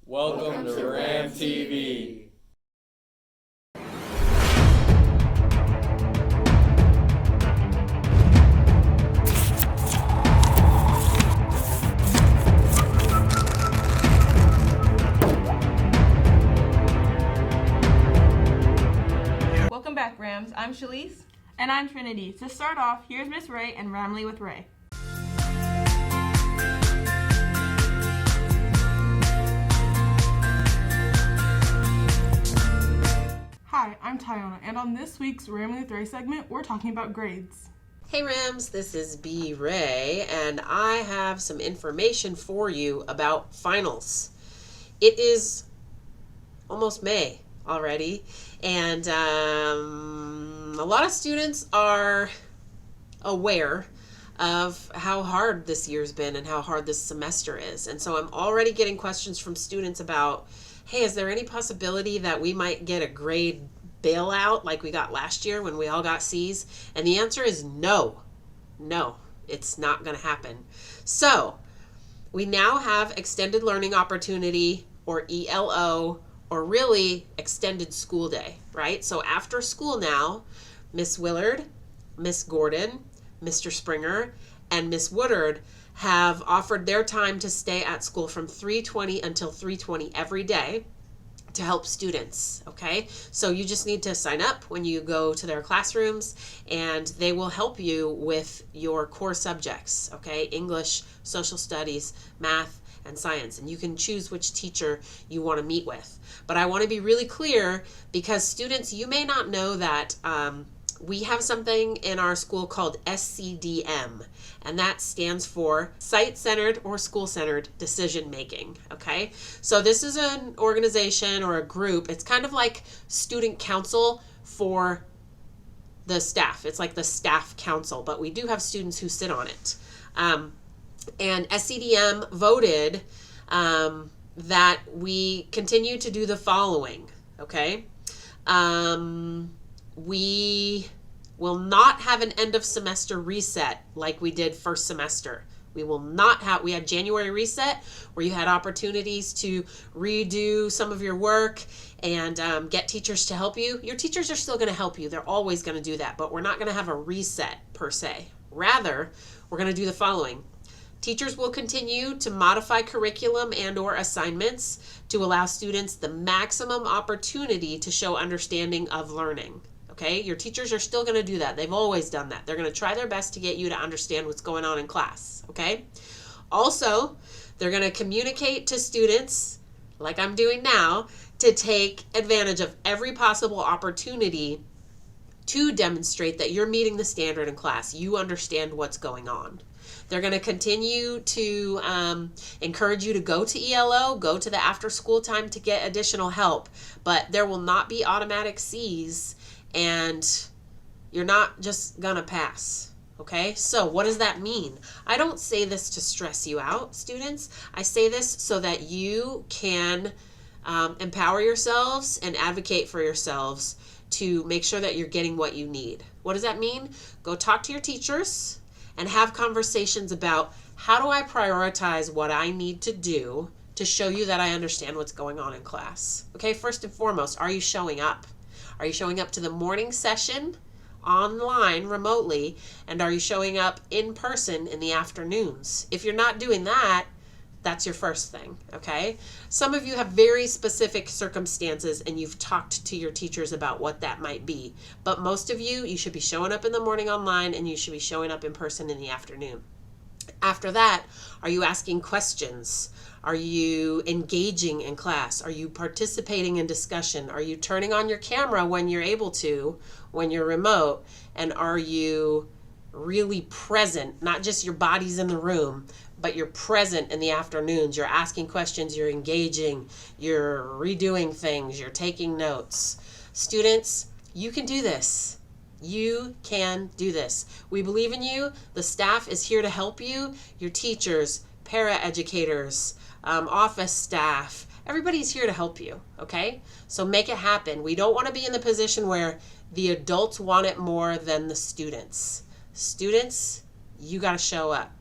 Welcome to RamTV. Welcome back, Rams. I'm Shaleese. And I'm Trinity. To start off, here's Miss Ray and Ramily with Ray. Hi, I'm Tyonna, and on this week's Ramily with Ray segment, we're talking about grades. Hey Rams, this is B. Ray, and I have some information for you about finals. It is almost May already, and a lot of students are aware of how hard this year's been and how hard this semester is. And so I'm already getting questions from students about, hey, is there any possibility that we might get a grade bailout like we got last year when we all got C's? And the answer is no, it's not going to happen. So we now have extended learning opportunity, or ELO, or really extended school day, right? So after school now, Miss Willard, Miss Gordon, Mr. Springer, and Miss Woodard have offered their time to stay at school from 3:20 until 3:20 every day to help students, okay? So you just need to sign up when you go to their classrooms, and they will help you with your core subjects, okay? English, social studies, math, and science, and you can choose which teacher you want to meet with. But I want to be really clear, because students, you may not know that we have something in our school called SCDM, and that stands for Site-Centered or School-Centered Decision Making, okay? So this is an organization or a group. It's kind of like student council for the staff. It's like the staff council, but we do have students who sit on it. And SCDM voted that we continue to do the following, okay? We will not have an end of semester reset like we did first semester. We will not have, we had January reset where you had opportunities to redo some of your work and get teachers to help you. Your teachers are still going to help you. They're always going to do that, but we're not going to have a reset per se. Rather, we're going to do the following. Teachers will continue to modify curriculum and or assignments to allow students the maximum opportunity to show understanding of learning. Okay, your teachers are still going to do that. They've always done that. They're going to try their best to get you to understand what's going on in class. Okay, also, they're going to communicate to students, like I'm doing now, to take advantage of every possible opportunity to demonstrate that you're meeting the standard in class. You understand what's going on. They're going to continue to encourage you to go to ELO, go to the after school time to get additional help, but there will not be automatic C's, and you're not just going to pass, okay? So what does that mean? I don't say this to stress you out, students. I say this so that you can empower yourselves and advocate for yourselves to make sure that you're getting what you need. What does that mean? Go talk to your teachers and have conversations about, how do I prioritize what I need to do to show you that I understand what's going on in class? Okay, first and foremost, are you showing up? Are you showing up to the morning session online remotely, and are you showing up in person in the afternoons? If you're not doing that, that's your first thing, okay? Some of you have very specific circumstances and you've talked to your teachers about what that might be. But most of you should be showing up in the morning online, and you should be showing up in person in the afternoon. After that, are you asking questions? Are you engaging in class? Are you participating in discussion? Are you turning on your camera when you're able to, when you're remote? And are you really present? Not just your body's in the room, but you're present in the afternoons. You're asking questions, you're engaging, you're redoing things, you're taking notes. Students, you can do this. You can do this. We believe in you. The staff is here to help you. Your teachers, para-educators, office staff, everybody's here to help you, okay? So make it happen. We don't want to be in the position where the adults want it more than the students. Students, you got to show up,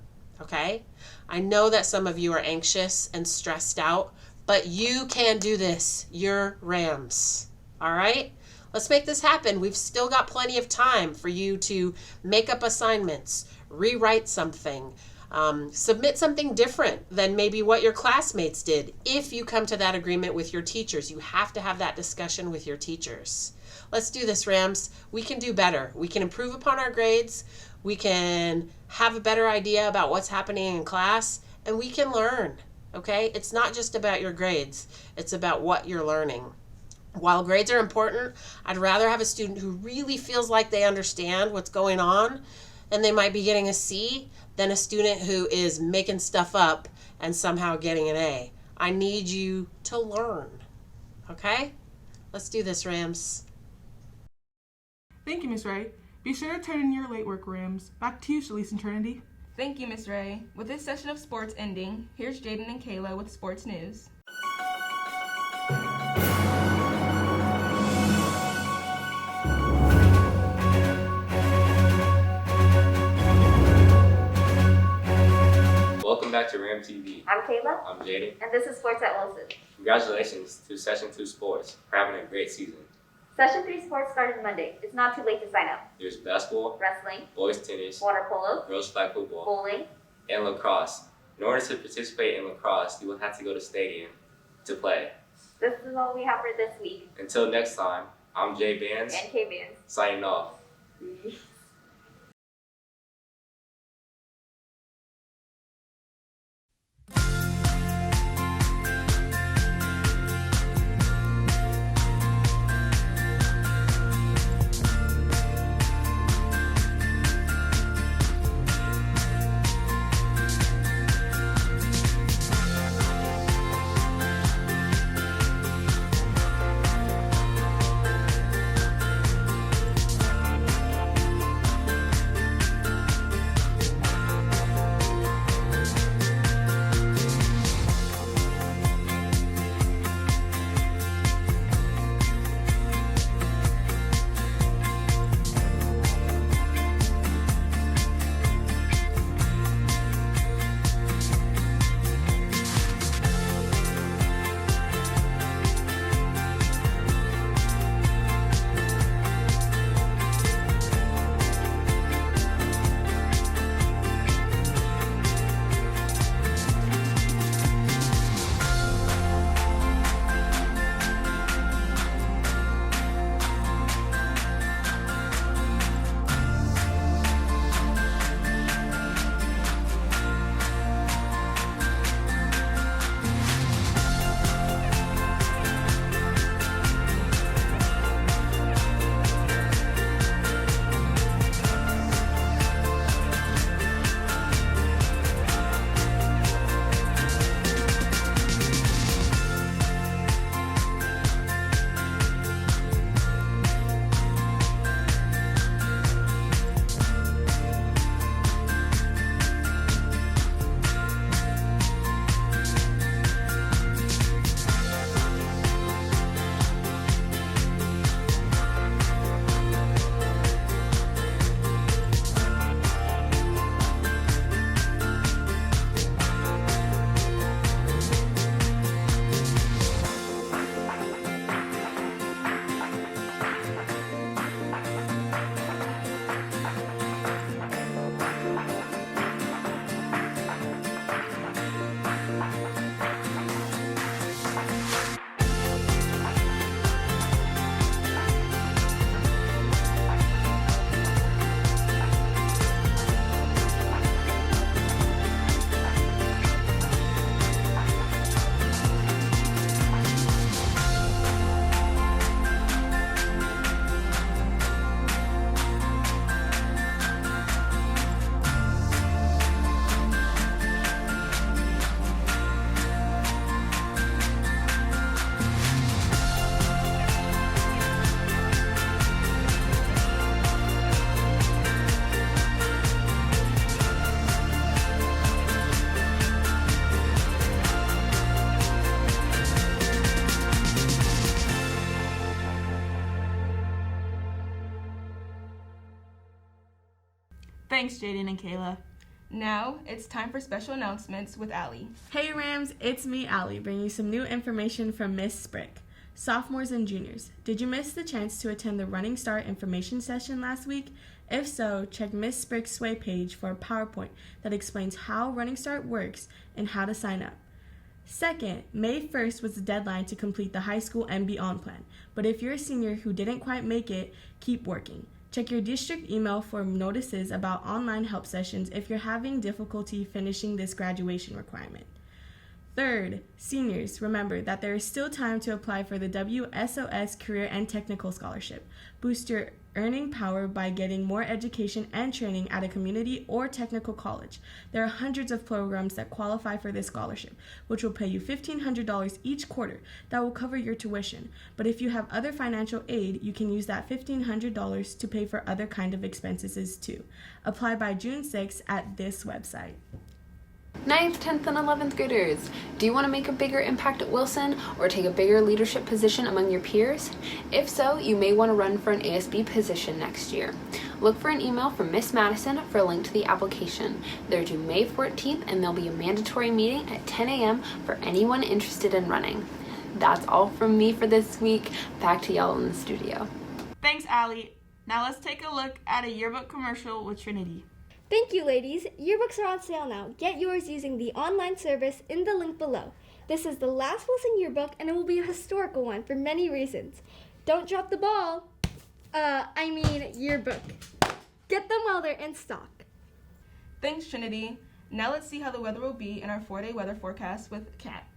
okay? I know that some of you are anxious and stressed out But you can do this. You're Rams. All right? Let's make this happen. We've still got plenty of time for you to make up assignments, rewrite something, submit something different than maybe what your classmates did. If you come to that agreement with your teachers, you have to have that discussion with your teachers. Let's do this, Rams. We can do better. We can improve upon our grades. We can have a better idea about what's happening in class, and we can learn, okay? It's not just about your grades. It's about what you're learning. While grades are important, I'd rather have a student who really feels like they understand what's going on and they might be getting a C than a student who is making stuff up and somehow getting an A. I need you to learn, okay? Let's do this, Rams. Thank you, Miss Ray. Be sure to turn in your late work, Rams. Back to you, Shaleese and Trinity. Thank you, Miss Ray. With this session of sports ending, here's Jayden and Kayla with sports news. Welcome back to RamTV. I'm Kayla, I'm Jayden. and this is Sports at Wilson. Congratulations to Session 2 Sports for having a great season. Session 3 sports started Monday. It's not too late to sign up. There's basketball, Wrestling, boys tennis, water polo, girls flag football, bowling. and lacrosse. In order to participate in lacrosse, you will have to go to stadium to play. This is all we have for this week. Until next time, I'm Jay Bands, And K-Bands. signing off. Thanks, Jayden and Kayla. Now, it's time for special announcements with Allie. Hey Rams, it's me, Allie, bringing you some new information from Miss Sprick. Sophomores and juniors, did you miss the chance to attend the Running Start information session last week? If so, check Miss Sprick's Sway page for a PowerPoint that explains how Running Start works and how to sign up. Second, May 1st was the deadline to complete the high school and beyond plan, but if you're a senior who didn't quite make it, keep working. Check your district email for notices about online help sessions if you're having difficulty finishing this graduation requirement. Third, seniors, remember that there is still time to apply for the WSOS Career and Technical Scholarship. Boost your earning power by getting more education and training at a community or technical college. There are hundreds of programs that qualify for this scholarship, which will pay you $1,500 each quarter. That will cover your tuition. But if you have other financial aid, you can use that $1,500 to pay for other kind of expenses too. Apply by June 6th at this website. 9th, 10th, and 11th graders, do you want to make a bigger impact at Wilson or take a bigger leadership position among your peers? If so, you may want to run for an ASB position next year. Look for an email from Miss Madison for a link to the application. They're due May 14th, and there'll be a mandatory meeting at 10 a.m. for anyone interested in running. That's all from me for this week. Back to y'all in the studio. Thanks, Allie. Now let's take a look at a yearbook commercial with Trinity. Thank you, ladies. Yearbooks are on sale now. Get yours using the online service in the link below. This is the last Wilson yearbook, and it will be a historical one for many reasons. Don't drop the ball. Yearbook. Get them while they're in stock. Thanks, Trinity. Now let's see how the weather will be in our 4-day weather forecast with Kat.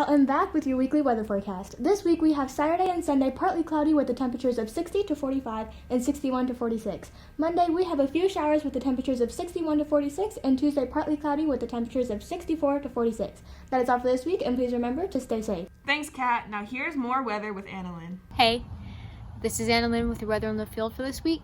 I'm back with your weekly weather forecast. This week we have Saturday and Sunday partly cloudy with the temperatures of 60 to 45 and 61 to 46. Monday we have a few showers with the temperatures of 61 to 46, and Tuesday partly cloudy with the temperatures of 64 to 46. That is all for this week, and please remember to stay safe. Thanks, Kat. Now here's more weather with Annalyn. Hey, this is Annalyn with the weather on the field for this week.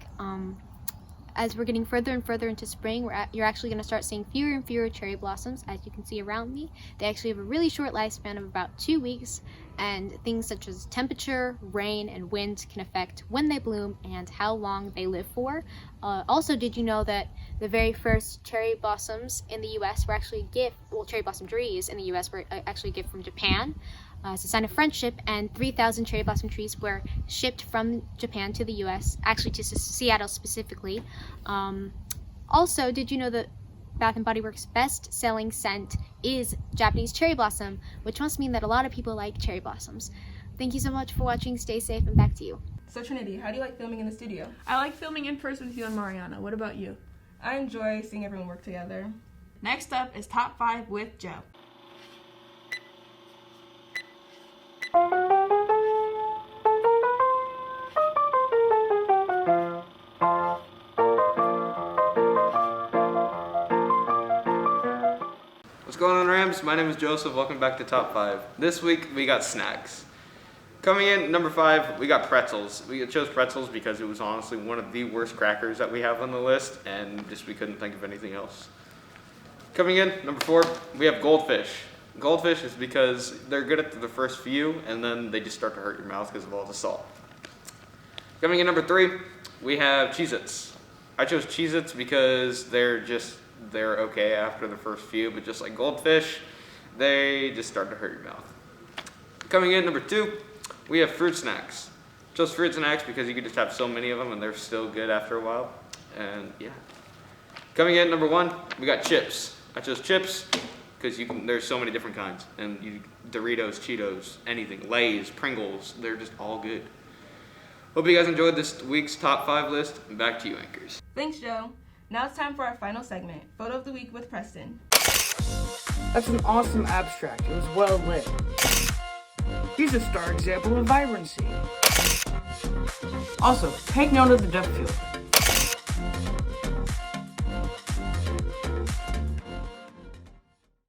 As we're getting further and further into spring, you're actually going to start seeing fewer and fewer cherry blossoms. As you can see around me, they actually have a really short lifespan of about 2 weeks, and things such as temperature, rain, and wind can affect when they bloom and how long they live for. Also, did you know that the very first cherry blossoms in the U.S. were actually a gift, cherry blossom trees in the U.S. were actually a gift from Japan. As a sign of friendship, and 3,000 cherry blossom trees were shipped from Japan to the U.S., actually to Seattle specifically. Also, did you know that Bath & Body Works' best-selling scent is Japanese cherry blossom, which must mean that a lot of people like cherry blossoms. Thank you so much for watching. Stay safe, and back to you. So Trinity, how do you like filming in the studio? I like filming in person with you and Mariana. What about you? I enjoy seeing everyone work together. Next up is Top 5 with Joe. What's going on, Rams? My name is Joseph. Welcome back to Top 5. This week we got snacks. Coming in number 5, we got pretzels. We chose pretzels because it was honestly one of the worst crackers that we have on the list, and just we couldn't think of anything else. Coming in number 4, we have goldfish. Goldfish is because they're good at the first few, and then they just start to hurt your mouth because of all the salt. Coming in number 3, we have Cheez-Its. I chose Cheez-Its because they're okay after the first few, but just like goldfish, they just start to hurt your mouth. Coming in number 2, we have fruit snacks. Chose fruit snacks because you can just have so many of them and they're still good after a while. And yeah. Coming in number 1, we got chips. I chose chips because there's so many different kinds, and Doritos, Cheetos, anything, Lay's, Pringles, they're just all good. Hope you guys enjoyed this week's Top 5 list, and back to you, anchors. Thanks, Joe. Now it's time for our final segment, Photo of the Week with Preston. That's an awesome abstract. It was well lit. Here's a star example of vibrancy. Also, take note of the depth field.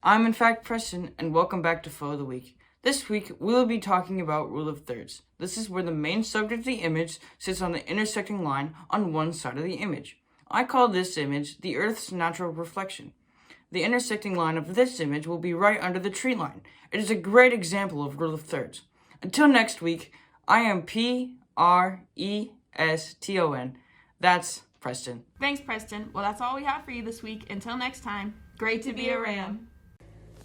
I'm in fact Preston, and welcome back to Photo of the Week. This week, we'll be talking about rule of thirds. This is where the main subject of the image sits on the intersecting line on one side of the image. I call this image the Earth's natural reflection. The intersecting line of this image will be right under the tree line. It is a great example of rule of thirds. Until next week, I am Preston. That's Preston. Thanks, Preston. Well, that's all we have for you this week. Until next time, great to be a Ram.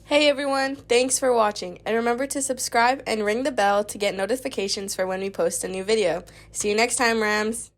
Hey everyone, thanks for watching, and remember to subscribe and ring the bell to get notifications for when we post a new video. See you next time, Rams!